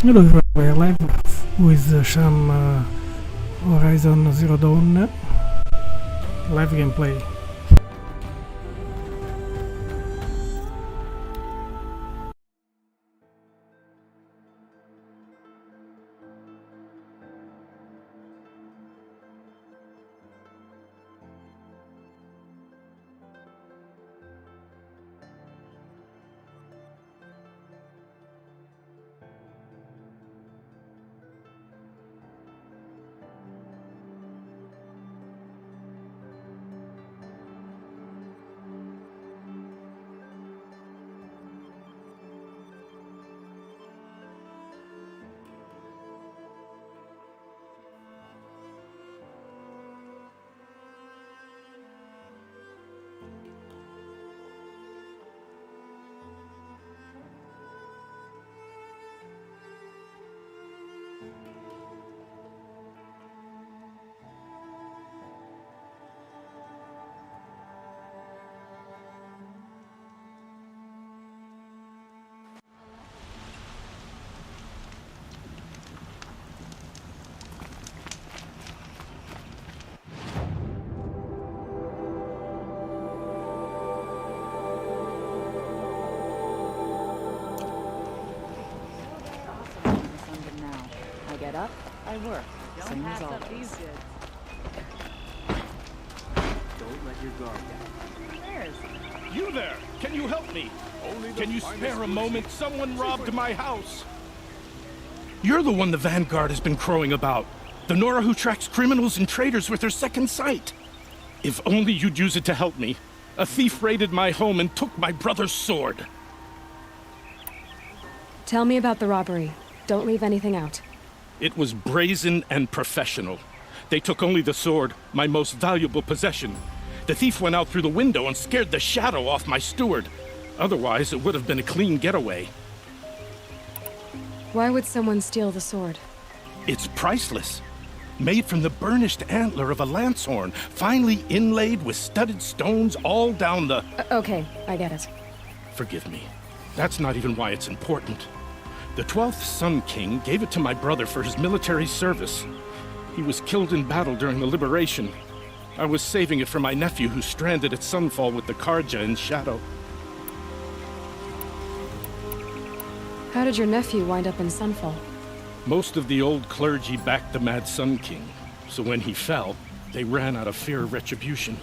Hello everyone, we're live with some Horizon Zero Dawn live gameplay. I work. Same as always. Don't let your guard down. Where is he? You there! Can you help me? Can you spare a moment? Someone robbed my house! You're the one the Vanguard has been crowing about. The Nora who tracks criminals and traitors with her second sight. If only you'd use it to help me. A thief raided my home and took my brother's sword. Tell me about the robbery. Don't leave anything out. It was brazen and professional. They took only the sword, my most valuable possession. The thief went out through the window and scared the shadow off my steward. Otherwise, it would have been a clean getaway. Why would someone steal the sword? It's priceless. Made from the burnished antler of a lancehorn, finely inlaid with studded stones all down the... Okay, I get it. Forgive me. That's not even why it's important. The 12th Sun King gave it to my brother for his military service. He was killed in battle during the liberation. I was saving it for my nephew who's stranded at Sunfall with the Karja in Shadow. How did your nephew wind up in Sunfall? Most of the old clergy backed the Mad Sun King, so when he fell, they ran out of fear of retribution.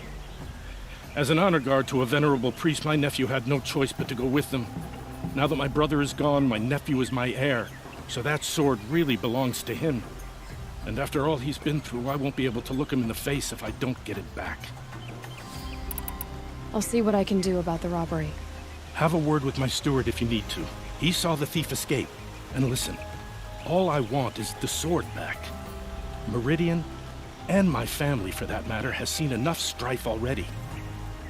As an honor guard to a venerable priest, my nephew had no choice but to go with them. Now that my brother is gone, my nephew is my heir, so that sword really belongs to him. And after all he's been through, I won't be able to look him in the face if I don't get it back. I'll see what I can do about the robbery. Have a word with my steward if you need to. He saw the thief escape. And listen, all I want is the sword back. Meridian, and my family for that matter, has seen enough strife already.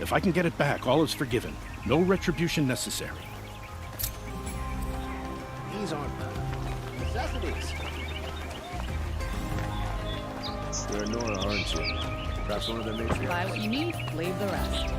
If I can get it back, all is forgiven. No retribution necessary. These aren't necessities. You're a Nora, aren't you? Perhaps one of the matriarchs. Buy what you need, leave the rest.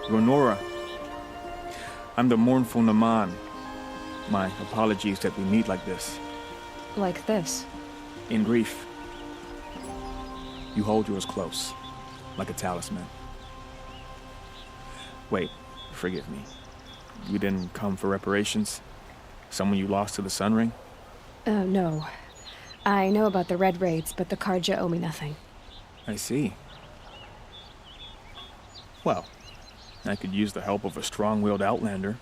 Ronora. I'm the mournful Naman. My apologies that we meet like this. Like this. In grief. You hold yours close, like a talisman. Wait, forgive me. You didn't come for reparations? Someone you lost to the Sun Ring? No. I know about the Red Raids, but the Karja owe me nothing. I see. Well, I could use the help of a strong-willed outlander.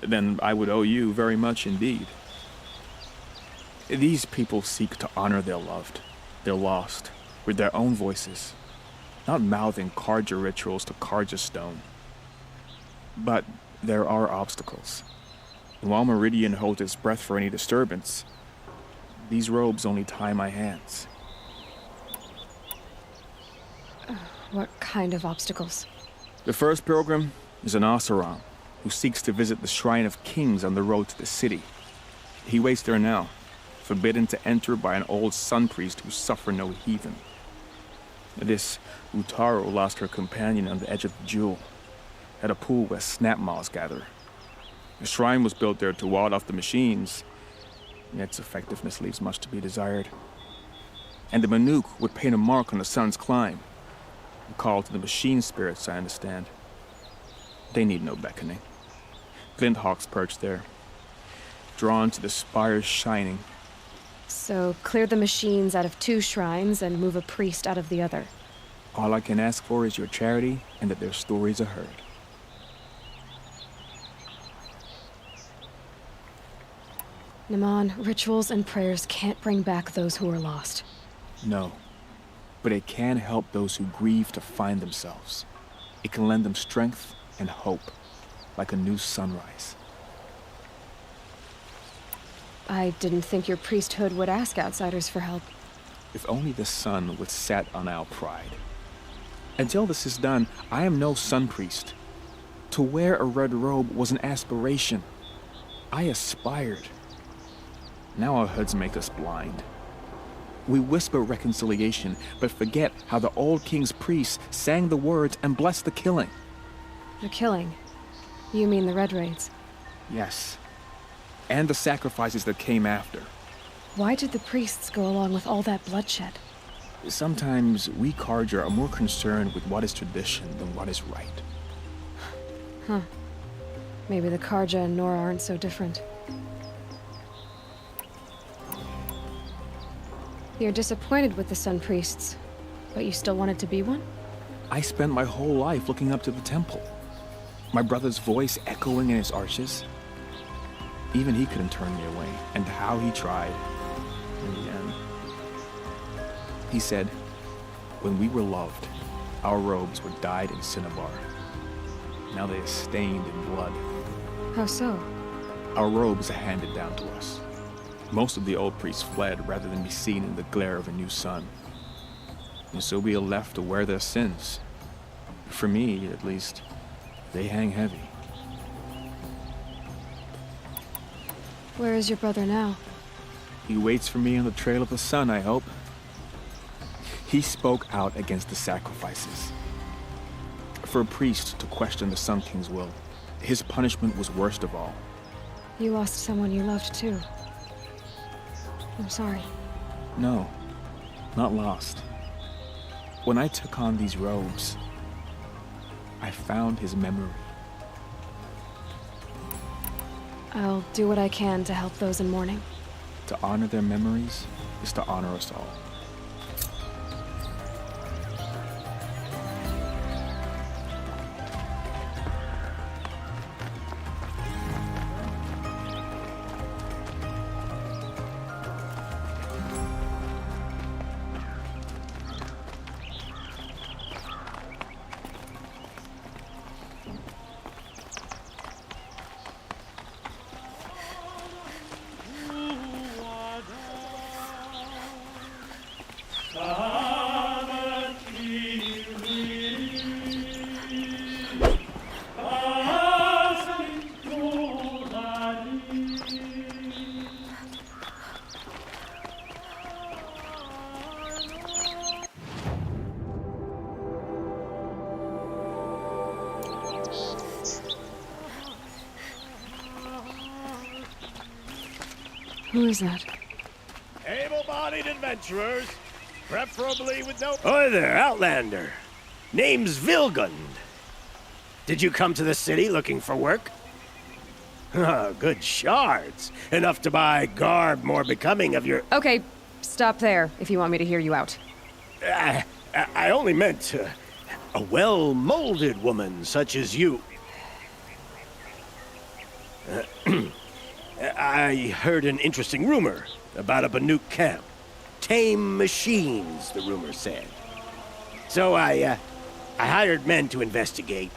Then I would owe you very much indeed. These people seek to honor their loved, their lost, with their own voices, not mouthing Karja rituals to Karja stone. But there are obstacles. And while Meridian holds its breath for any disturbance, these robes only tie my hands. What kind of obstacles? The first pilgrim is an Oseram, who seeks to visit the Shrine of Kings on the road to the city. He waits there now, forbidden to enter by an old sun priest who suffer no heathen. This Utaro lost her companion on the edge of the jewel, at a pool where snap moths gather. The shrine was built there to ward off the machines, yet its effectiveness leaves much to be desired. And the Banuk would paint a mark on the sun's climb, a call to the machine spirits, I understand. They need no beckoning. Glint hawks perch there, drawn to the spire's shining. So, clear the machines out of 2 shrines and move a priest out of the other. All I can ask for is your charity and that their stories are heard. Naman, rituals and prayers can't bring back those who are lost. No, but it can help those who grieve to find themselves. It can lend them strength and hope, like a new sunrise. I didn't think your priesthood would ask outsiders for help. If only the sun would set on our pride. Until this is done, I am no sun priest. To wear a red robe was an aspiration. I aspired. Now our hoods make us blind. We whisper reconciliation, but forget how the old king's priests sang the words and blessed the killing. The killing? You mean the Red Raids? Yes. And the sacrifices that came after. Why did the priests go along with all that bloodshed? Sometimes we Karja are more concerned with what is tradition than what is right. Huh. Maybe the Karja and Nora aren't so different. You're disappointed with the Sun Priests, but you still wanted to be one? I spent my whole life looking up to the temple. My brother's voice echoing in its arches. Even he couldn't turn me away, and how he tried. In the end, he said, when we were loved, our robes were dyed in cinnabar. Now they are stained in blood. How so? Our robes are handed down to us. Most of the old priests fled rather than be seen in the glare of a new sun. And so we are left to wear their sins. For me, at least, they hang heavy. Where is your brother now? He waits for me on the trail of the sun, I hope. He spoke out against the sacrifices. For a priest to question the Sun King's will, his punishment was worst of all. You lost someone you loved too. I'm sorry. No, not lost. When I took on these robes, I found his memory. I'll do what I can to help those in mourning. To honor their memories is to honor us all. Who is that? Able-bodied adventurers, preferably with no... Oi there, Outlander. Name's Vilgund. Did you come to the city looking for work? Good shards. Enough to buy garb more becoming of your... Okay, stop there if you want me to hear you out. I only meant a well-molded woman such as you. I heard an interesting rumor about a Banuk camp. Tame machines, the rumor said. So I hired men to investigate.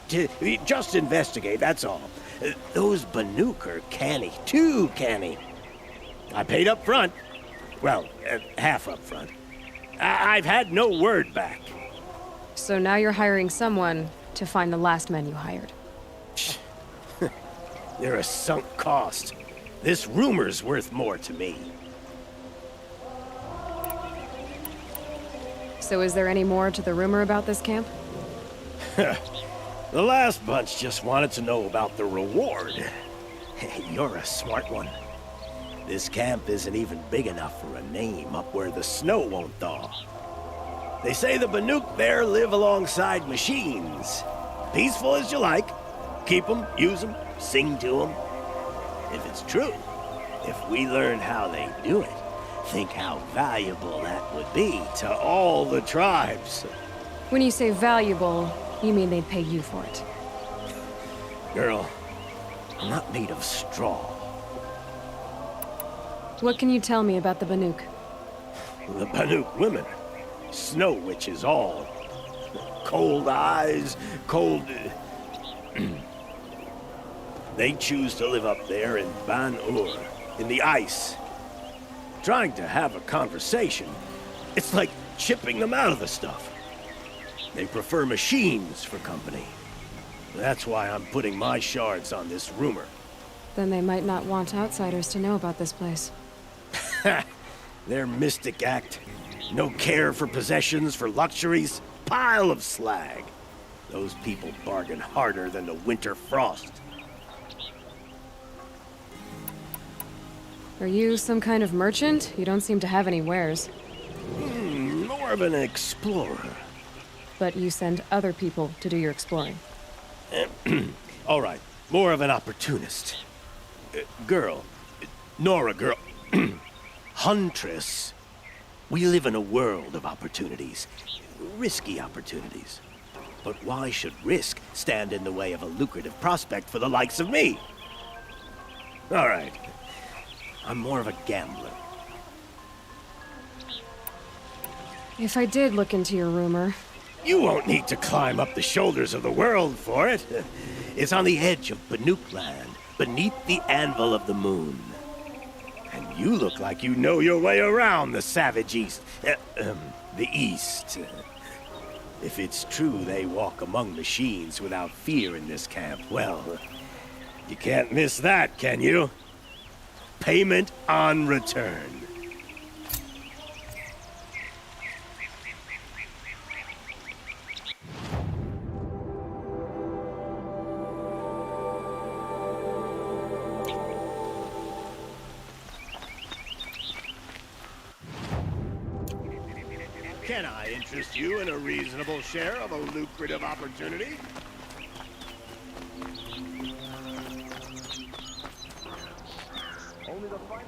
Just investigate, that's all. Those Banuk are canny, too canny. I paid up front. Well, half up front. I've had no word back. So now you're hiring someone to find the last men you hired. They're a sunk cost. This rumor's worth more to me. So is there any more to the rumor about this camp? The last bunch just wanted to know about the reward. You're a smart one. This camp isn't even big enough for a name up where the snow won't thaw. They say the Banuk there live alongside machines. Peaceful as you like. Keep them, use them, sing to them. If it's true, if we learn how they do it, think how valuable that would be to all the tribes. When you say valuable, you mean they'd pay you for it. Girl, I'm not made of straw. What can you tell me about the Banuk? The Banuk women. Snow witches all. Cold eyes, cold... They choose to live up there in Banuk, in the ice. Trying to have a conversation, it's like chipping them out of the stuff. They prefer machines for company. That's why I'm putting my shards on this rumor. Then they might not want outsiders to know about this place. Their mystic act. No care for possessions, for luxuries. Pile of slag. Those people bargain harder than the winter frost. Are you some kind of merchant? You don't seem to have any wares. More of an explorer. But you send other people to do your exploring. All right, more of an opportunist. Girl. Nora girl. Huntress. We live in a world of opportunities. Risky opportunities. But why should risk stand in the way of a lucrative prospect for the likes of me? All right. I'm more of a gambler. If I did look into your rumor... You won't need to climb up the shoulders of the world for it. It's on the edge of Banuk land, beneath the anvil of the moon. And you look like you know your way around the savage east. The east. If it's true they walk among machines without fear in this camp, well, you can't miss that, can you? Payment on return. Can I interest you in a reasonable share of a lucrative opportunity? Only the final...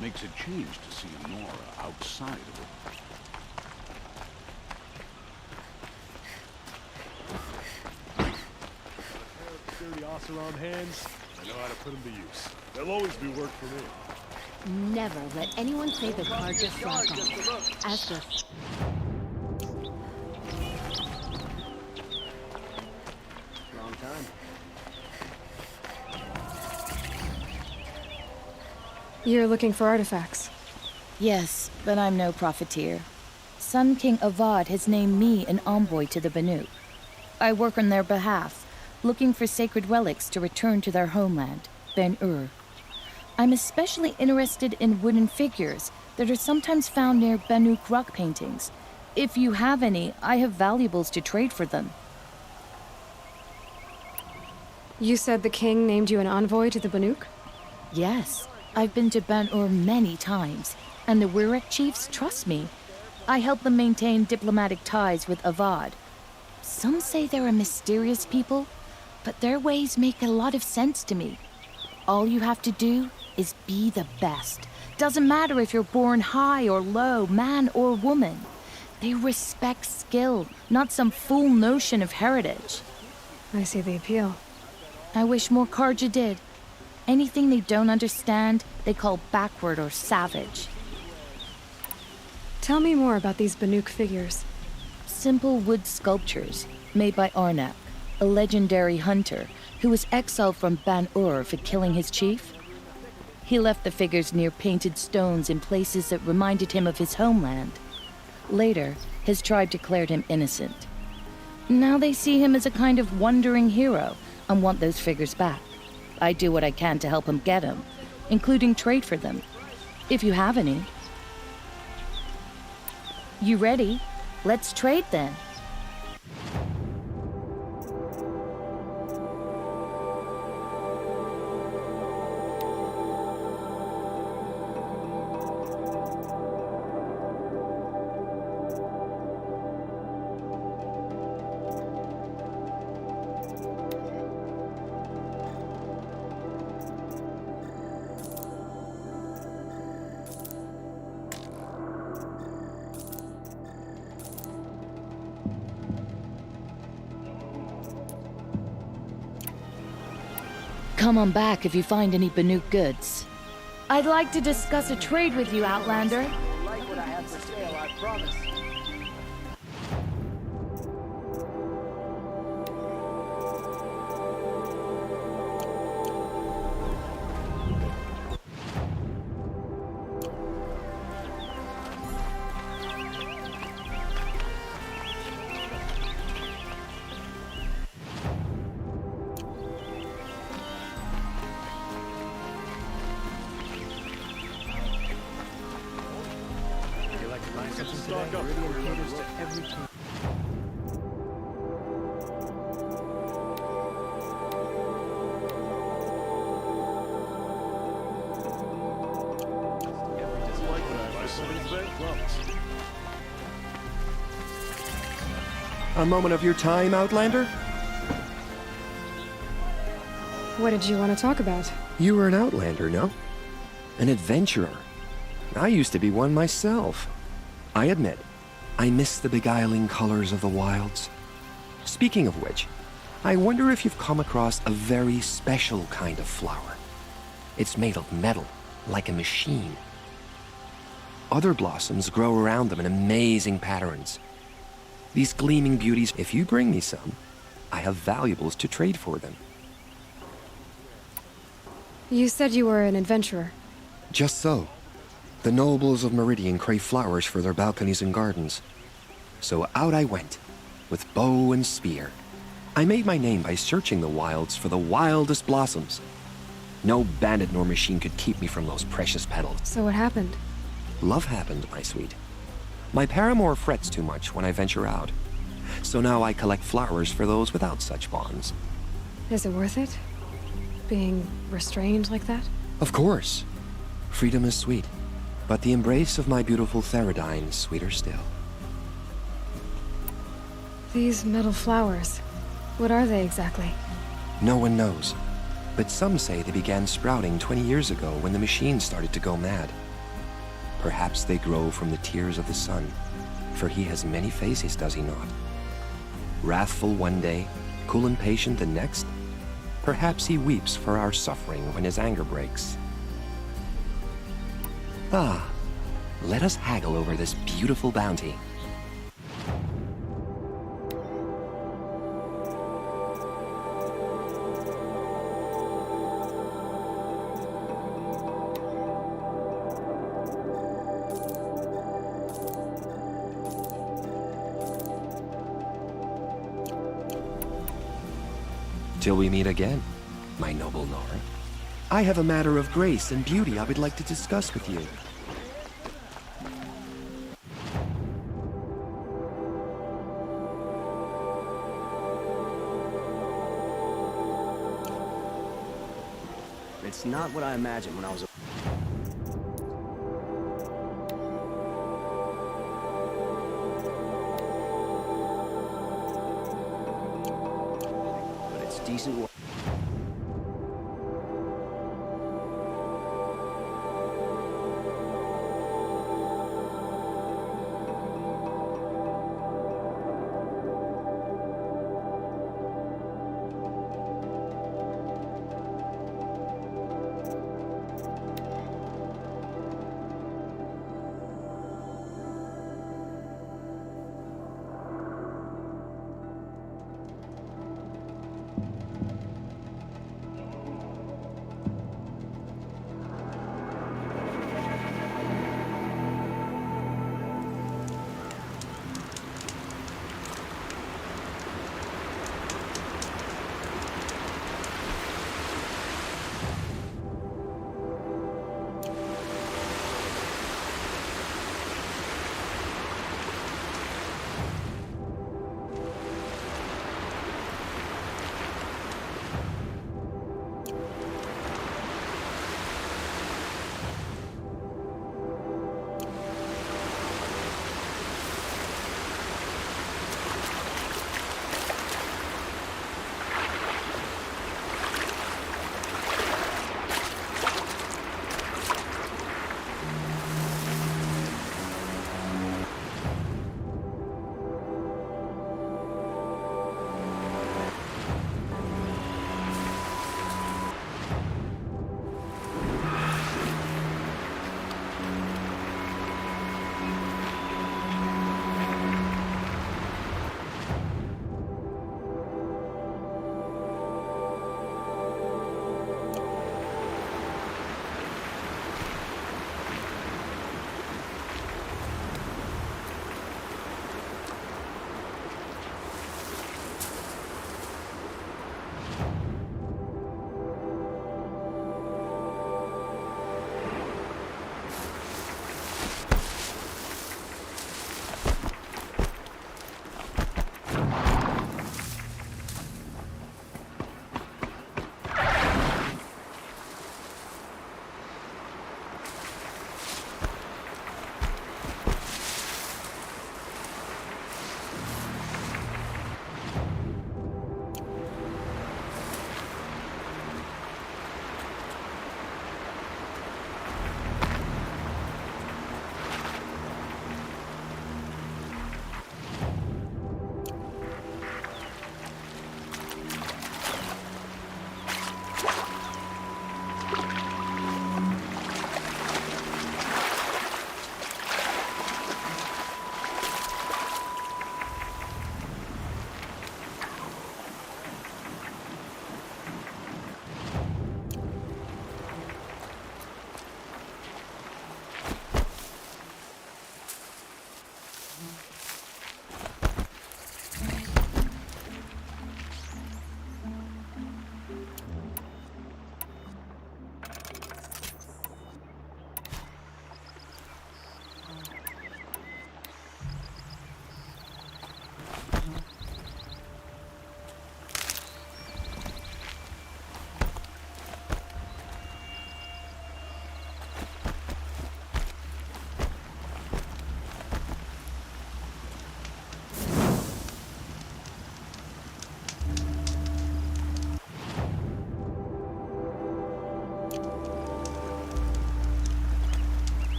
Makes a change to see Nora outside of it. Dirty Oseram hands. I know how to put them to use. There'll always be work for me. Never let anyone say the card just slack off. As for... Wrong time. You're looking for artifacts. Yes, but I'm no profiteer. Sun King Avad has named me an envoy to the Banuk. I work on their behalf, looking for sacred relics to return to their homeland, Ben-Ur. I'm especially interested in wooden figures that are sometimes found near Banuk rock paintings. If you have any, I have valuables to trade for them. You said the king named you an envoy to the Banuk? Yes, I've been to Ban-Ur many times, and the Wirek chiefs trust me. I help them maintain diplomatic ties with Avad. Some say they're a mysterious people, but their ways make a lot of sense to me. All you have to do is be the best. Doesn't matter if you're born high or low, man or woman. They respect skill, not some fool notion of heritage. I see the appeal. I wish more Karja did. Anything they don't understand, they call backward or savage. Tell me more about these Banuk figures. Simple wood sculptures made by Arnak, a legendary hunter who was exiled from Ban-Ur for killing his chief. He left the figures near painted stones in places that reminded him of his homeland. Later, his tribe declared him innocent. Now they see him as a kind of wandering hero and want those figures back. I do what I can to help him get them, including trade for them, if you have any. You ready? Let's trade then. Come on back if you find any Banuk goods. I'd like to discuss a trade with you, Outlander. Like what I have for sale, I promise. A moment of your time, Outlander? What did you want to talk about? You were an Outlander, no? An adventurer. I used to be one myself. I admit, I miss the beguiling colors of the wilds. Speaking of which, I wonder if you've come across a very special kind of flower. It's made of metal, like a machine. Other blossoms grow around them in amazing patterns. These gleaming beauties, if you bring me some, I have valuables to trade for them. You said you were an adventurer. Just so. The nobles of Meridian crave flowers for their balconies and gardens. So out I went, with bow and spear. I made my name by searching the wilds for the wildest blossoms. No bandit nor machine could keep me from those precious petals. So what happened? Love happened, my sweet. My paramour frets too much when I venture out. So now I collect flowers for those without such bonds. Is it worth it? Being restrained like that? Of course. Freedom is sweet. But the embrace of my beautiful Theridine is sweeter still. These metal flowers, what are they exactly? No one knows. But some say they began sprouting 20 years ago when the machines started to go mad. Perhaps they grow from the tears of the sun, for he has many faces, does he not? Wrathful one day, cool and patient the next. Perhaps he weeps for our suffering when his anger breaks. Ah, let us haggle over this beautiful bounty. Till we meet again, my noble Nora. I have a matter of grace and beauty I would like to discuss with you. It's not what I imagined when I was a... But it's decent work.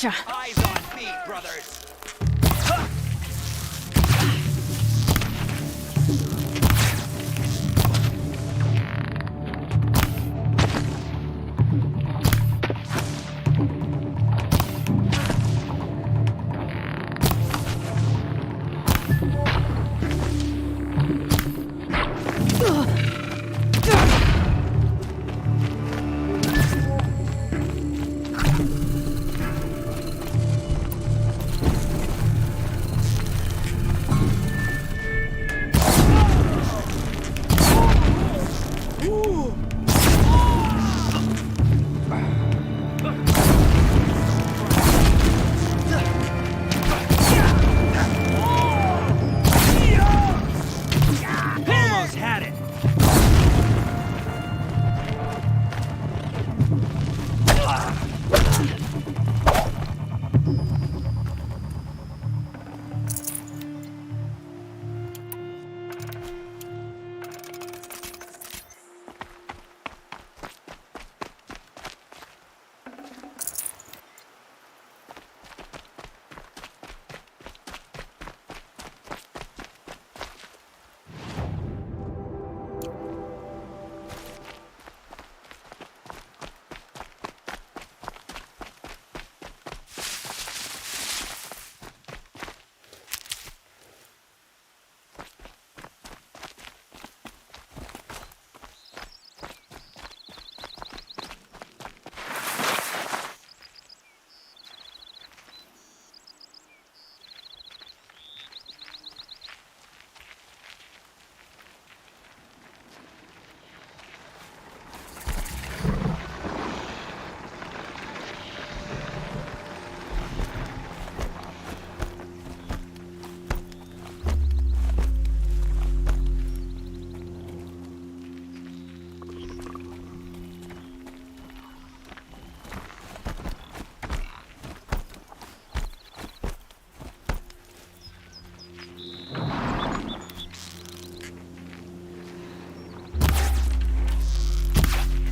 Gotcha! Eyes on feet, brothers!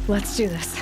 Let's do this.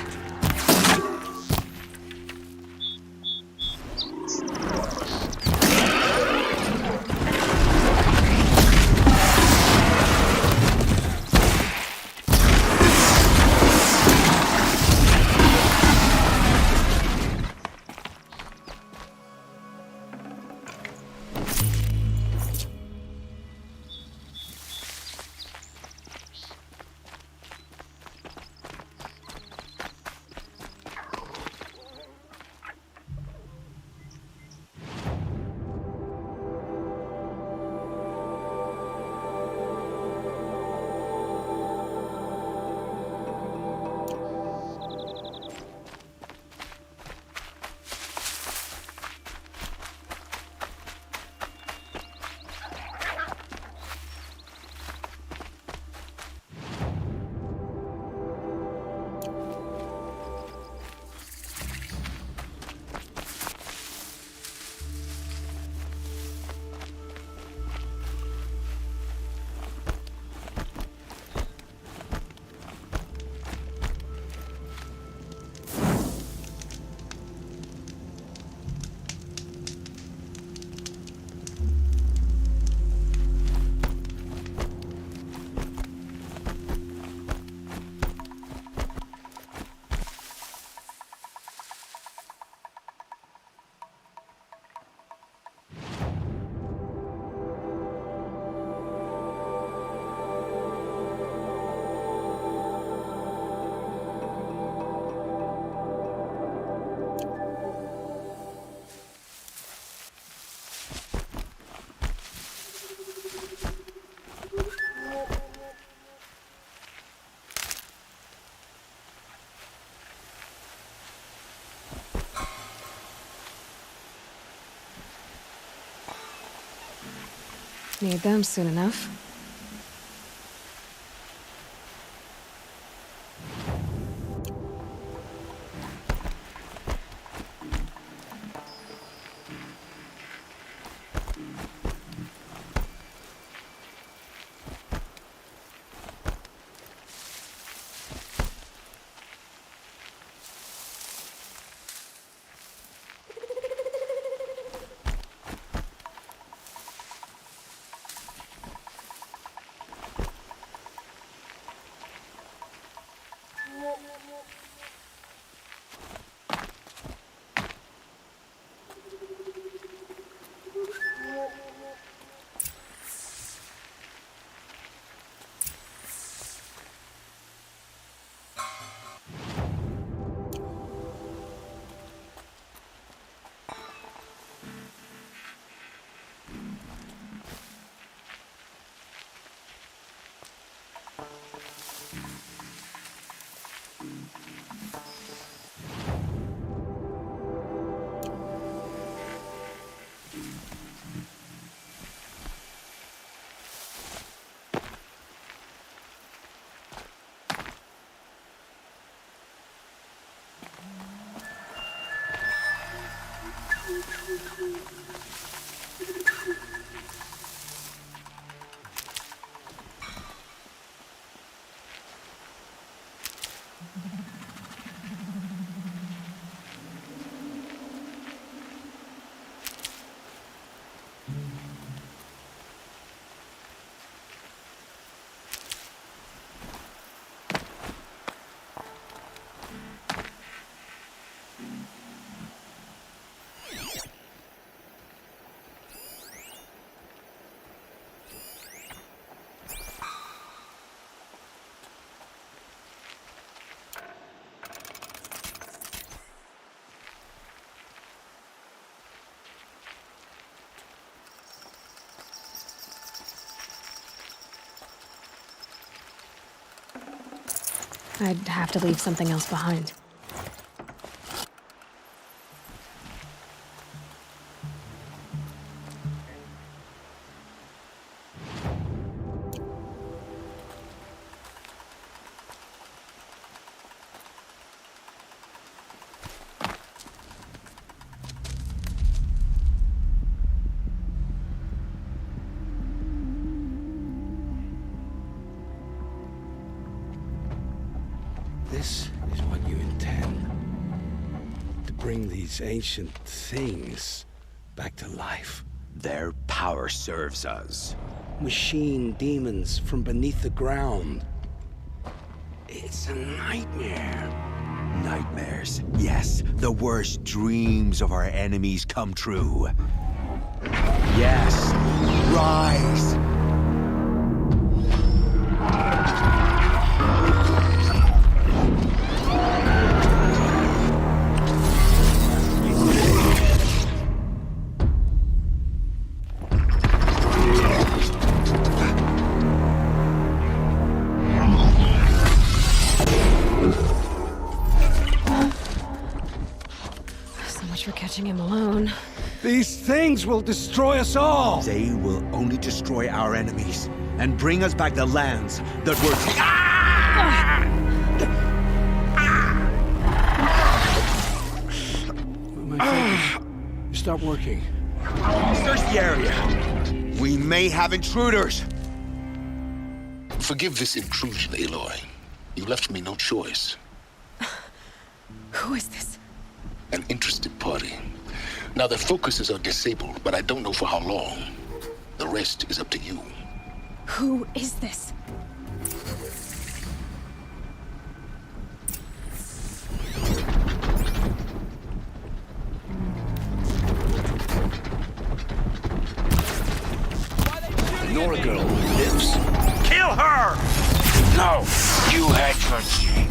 Need them soon enough. I'd have to leave something else behind. This bring these ancient things back to life? Their power serves us. Machine demons from beneath the ground. It's a nightmare. Nightmares. Yes, the worst dreams of our enemies come true. Yes, rise! For catching him alone. These things will destroy us all! They will only destroy our enemies and bring us back the lands that were... My fingers stop working. Search the area. We may have intruders. Forgive this intrusion, Aloy. You left me no choice. Who is this? An interested party. Now their focuses are disabled, but I don't know for how long. The rest is up to you. Who is this? The Nora girl lives. Kill her! No! You had your chance.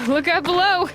Look out below!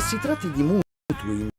si tratti di mutui.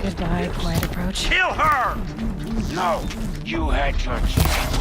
Goodbye, quiet approach. Kill her! No, you had your chance.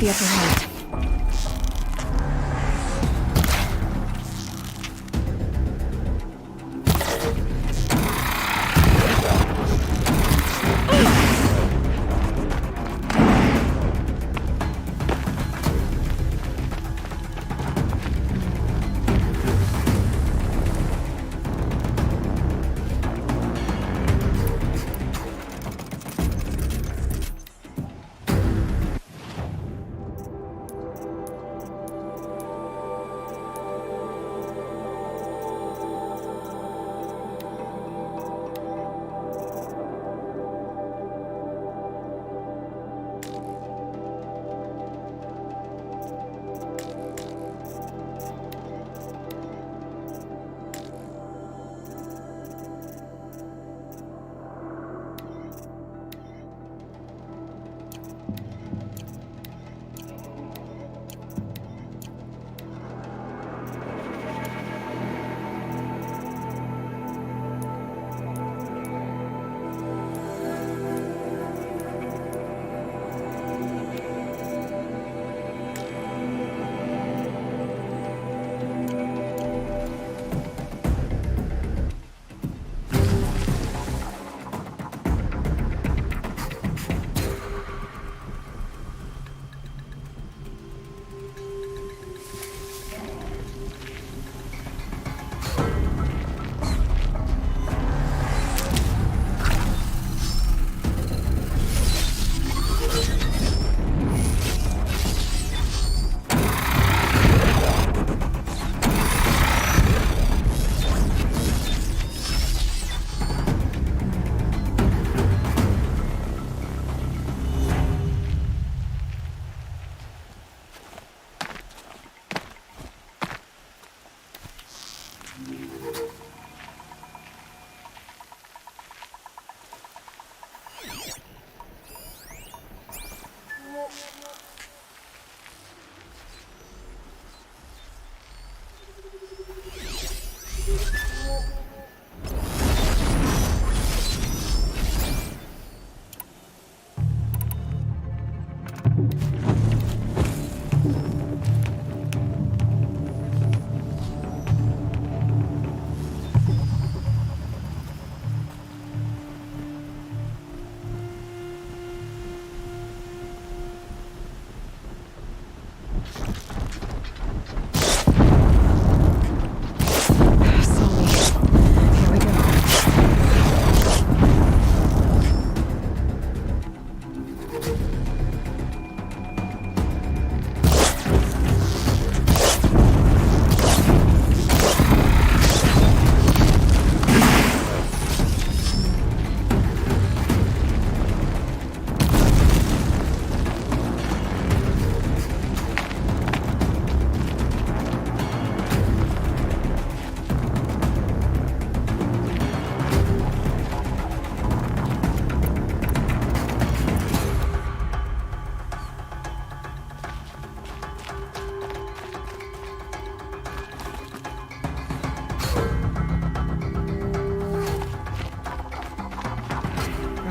the upper right.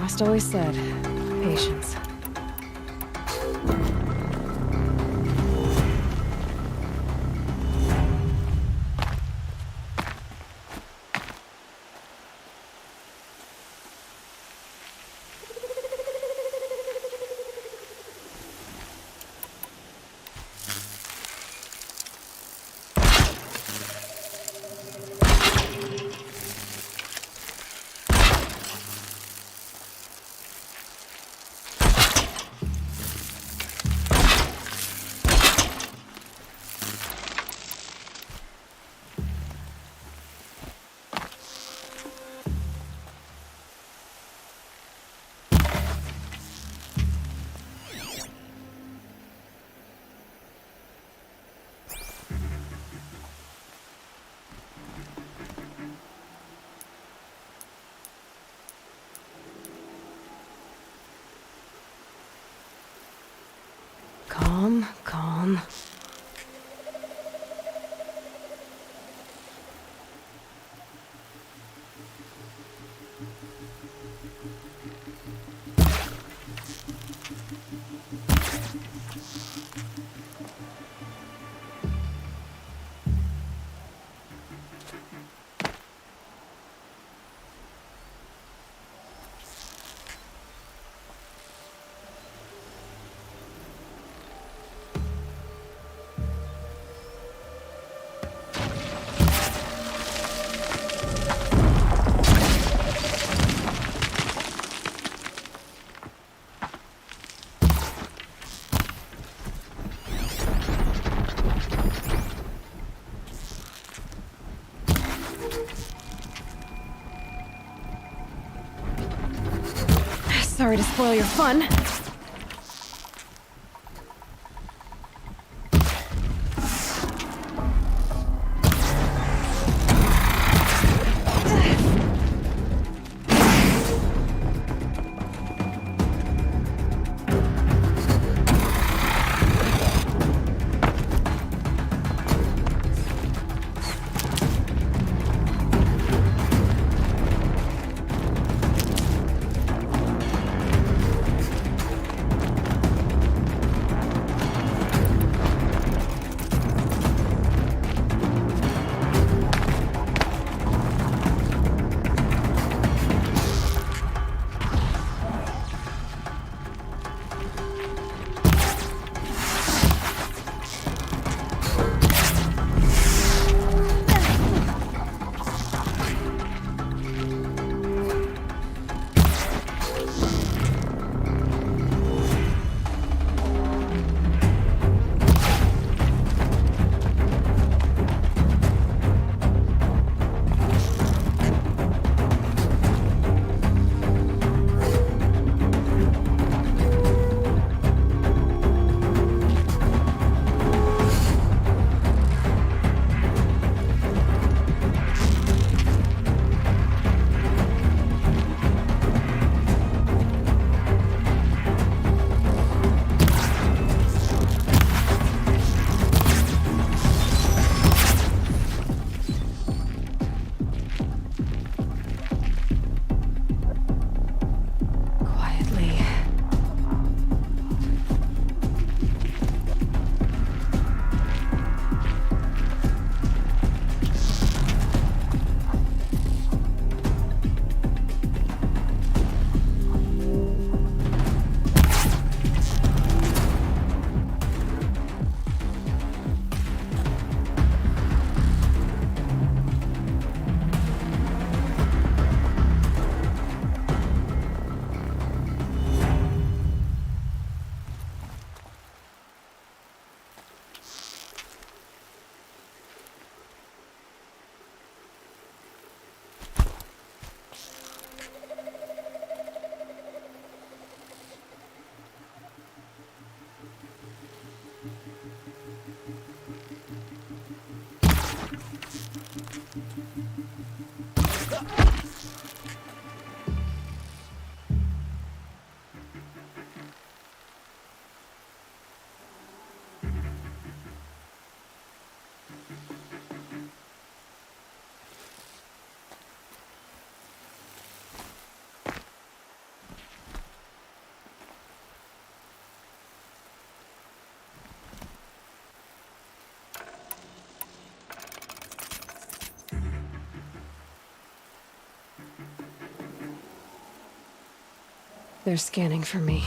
Rost always said, patience. Calm, calm. Sorry to spoil your fun. They're scanning for me.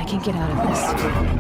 can get out of this.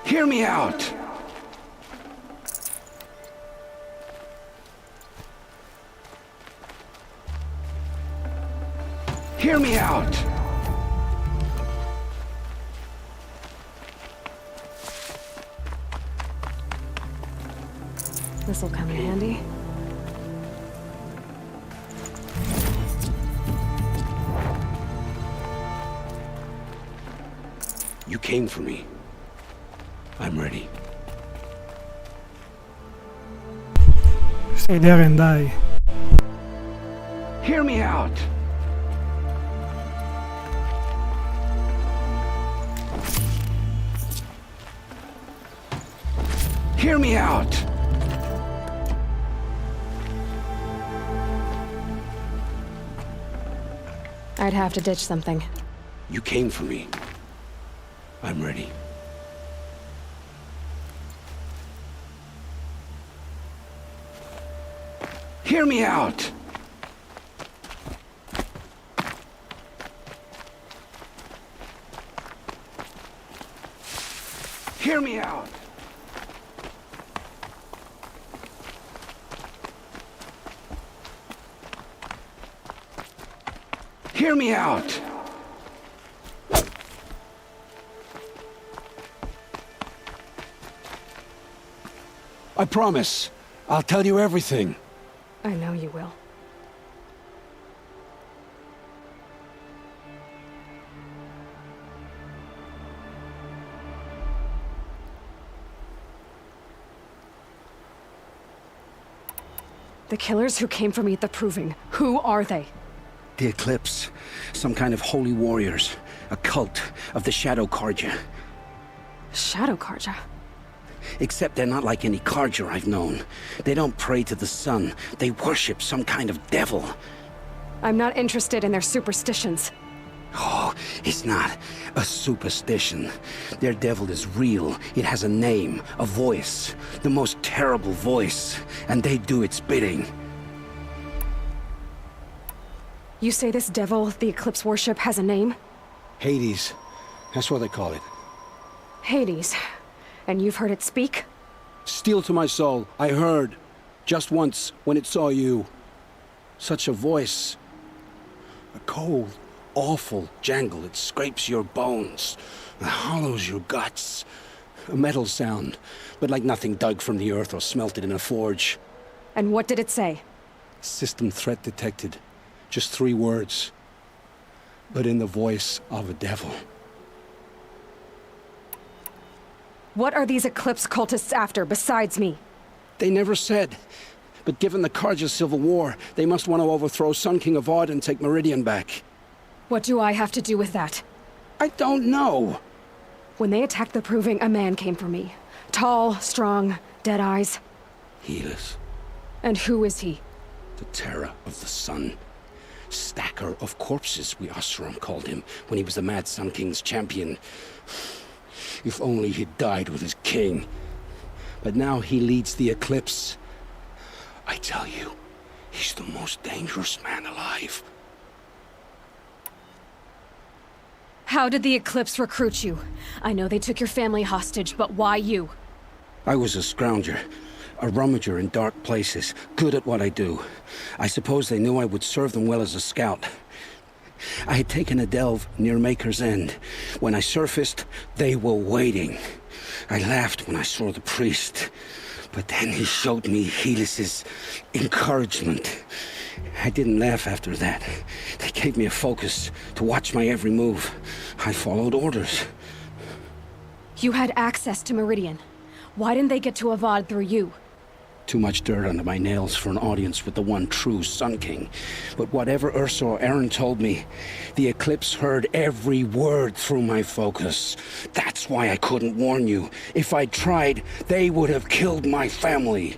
Hear me out! Hear me out! This'll come in handy. You came for me. I'm ready. Stay there and die. Hear me out! Hear me out! I'd have to ditch something. You came for me. I'm ready. Hear me out! Hear me out! Hear me out! I promise. I'll tell you everything. I know you will. The killers who came for me at the Proving, who are they? The Eclipse. Some kind of holy warriors. A cult of the Shadow Carja. Shadow Carja? Except they're not like any Carja I've known. They don't pray to the sun. They worship some kind of devil. I'm not interested in their superstitions. Oh, it's not a superstition. Their devil is real. It has a name, a voice. The most terrible voice. And they do its bidding. You say this devil, the Eclipse worship, has a name? Hades. That's what they call it. Hades. And you've heard it speak? Steel to my soul, I heard. Just once, when it saw you. Such a voice. A cold, awful jangle. It scrapes your bones. It hollows your guts. A metal sound, but like nothing dug from the earth or smelted in a forge. And what did it say? System threat detected. Just 3 words. But in the voice of a devil. What are these Eclipse cultists after, besides me? They never said. But given the Carja civil war, they must want to overthrow Sun King of Odd and take Meridian back. What do I have to do with that? I don't know. When they attacked the Proving, a man came for me. Tall, strong, dead eyes. Healers. And who is he? The terror of the sun. Stacker of corpses, we Oseram called him, when he was the Mad Sun King's champion. If only he'd died with his king. But now he leads the Eclipse. I tell you, he's the most dangerous man alive. How did the Eclipse recruit you? I know they took your family hostage, but why you? I was a scrounger. A rummager in dark places, good at what I do. I suppose they knew I would serve them well as a scout. I had taken a delve near Maker's End. When I surfaced, they were waiting. I laughed when I saw the priest. But then he showed me Helis's encouragement. I didn't laugh after that. They gave me a focus to watch my every move. I followed orders. You had access to Meridian. Why didn't they get to Avad through you? Too much dirt under my nails for an audience with the one true Sun King. But whatever Ursa or Aaron told me, the Eclipse heard every word through my focus. That's why I couldn't warn you. If I'd tried, they would have killed my family.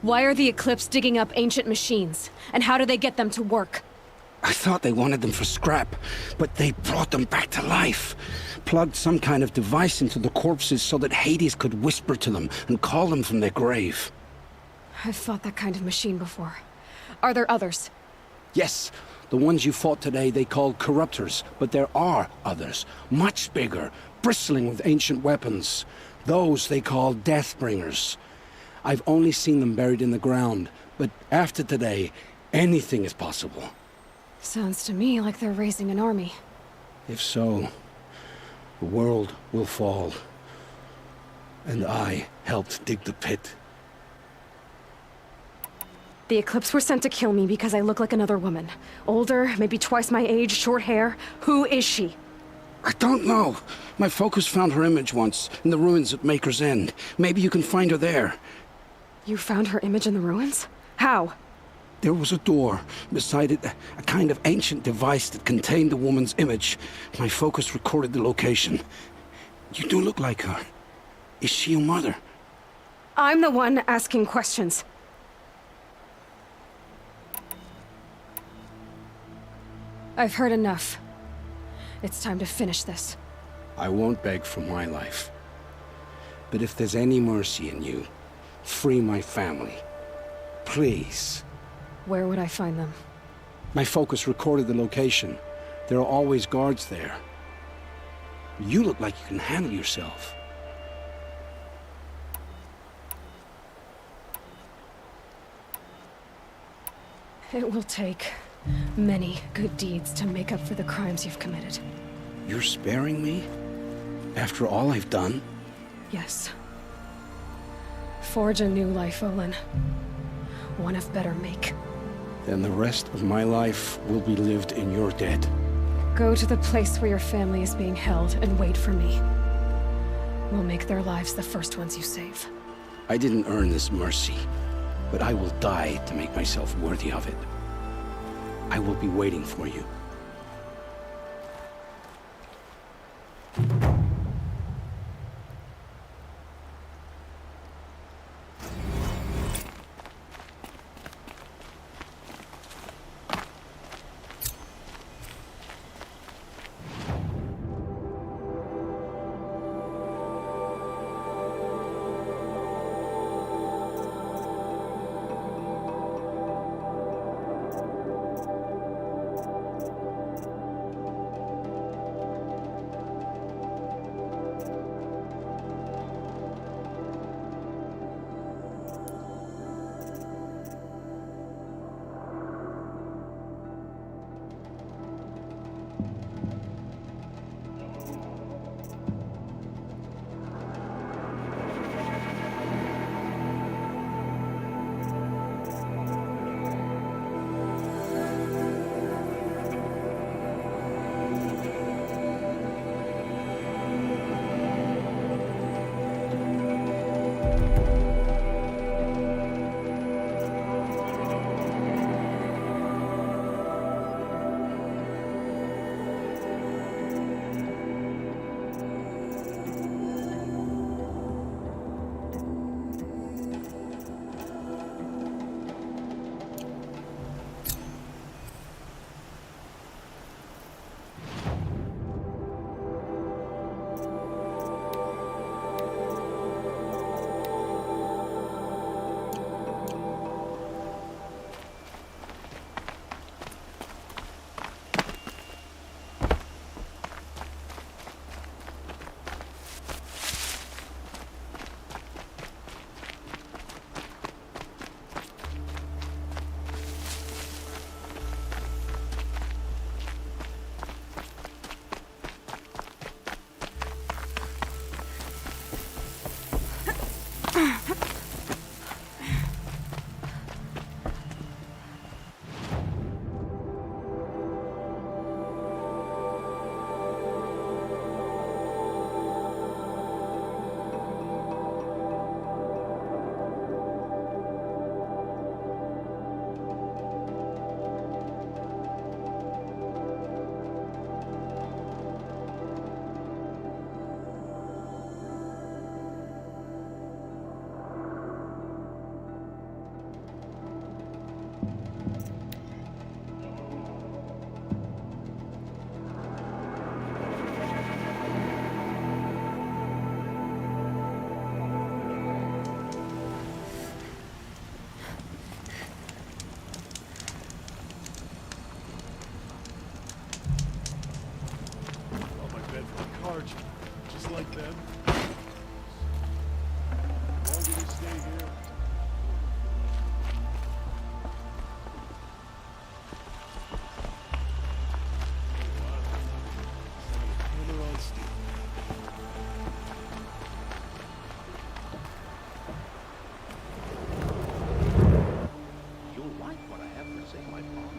Why are the Eclipse digging up ancient machines? And how do they get them to work? I thought they wanted them for scrap, but they brought them back to life. Plugged some kind of device into the corpses so that Hades could whisper to them and call them from their grave. I've fought that kind of machine before. Are there others? Yes, The ones you fought today they called corruptors, but there are others, much bigger, bristling with ancient weapons. Those they call Deathbringers. I've only seen them buried in the ground, but after today, anything is possible. Sounds to me like they're raising an army. If so, the world will fall. And I helped dig the pit. The Eclipse were sent to kill me because I look like another woman. Older, maybe twice my age, short hair. Who is she? I don't know. My focus found her image once, in the ruins at Maker's End. Maybe you can find her there. You found her image in the ruins? How? There was a door. Beside it, a kind of ancient device that contained the woman's image. My focus recorded the location. You do look like her. Is she your mother? I'm the one asking questions. I've heard enough. It's time to finish this. I won't beg for my life. But if there's any mercy in you, free my family. Please. Where would I find them? My focus recorded the location. There are always guards there. You look like you can handle yourself. It will take many good deeds to make up for the crimes you've committed. You're sparing me? After all I've done? Yes. Forge a new life, Olin. One of better make. Then the rest of my life will be lived in your debt. Go to the place where your family is being held and wait for me. We'll make their lives the first ones you save. I didn't earn this mercy, but I will die to make myself worthy of it. I will be waiting for you. archer, just like them. Why do we stay here? Hammer on steel. You'll like what I have to say, my promise.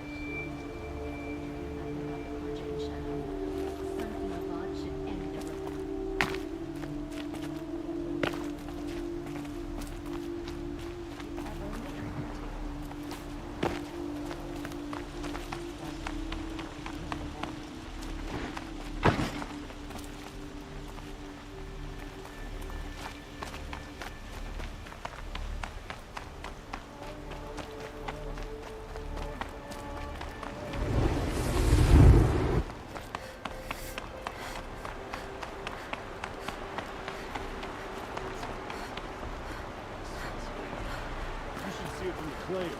See it from the claim.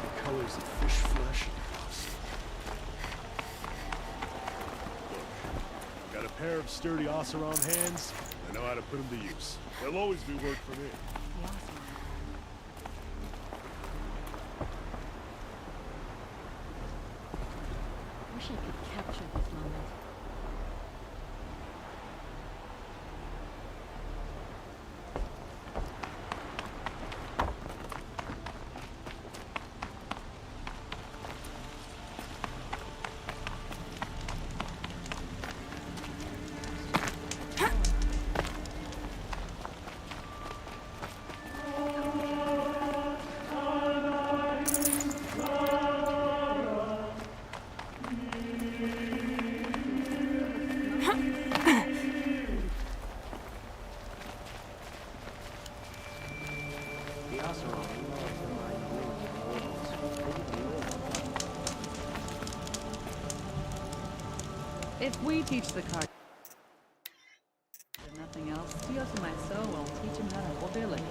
The colors of fish flesh and rust. Look, got a pair of sturdy Oseram hands. I know how to put them to use. They'll always be work for me. Wish I could capture this moment. If we teach the card, if nothing else, Dios and my soul will teach him how to fulfill it.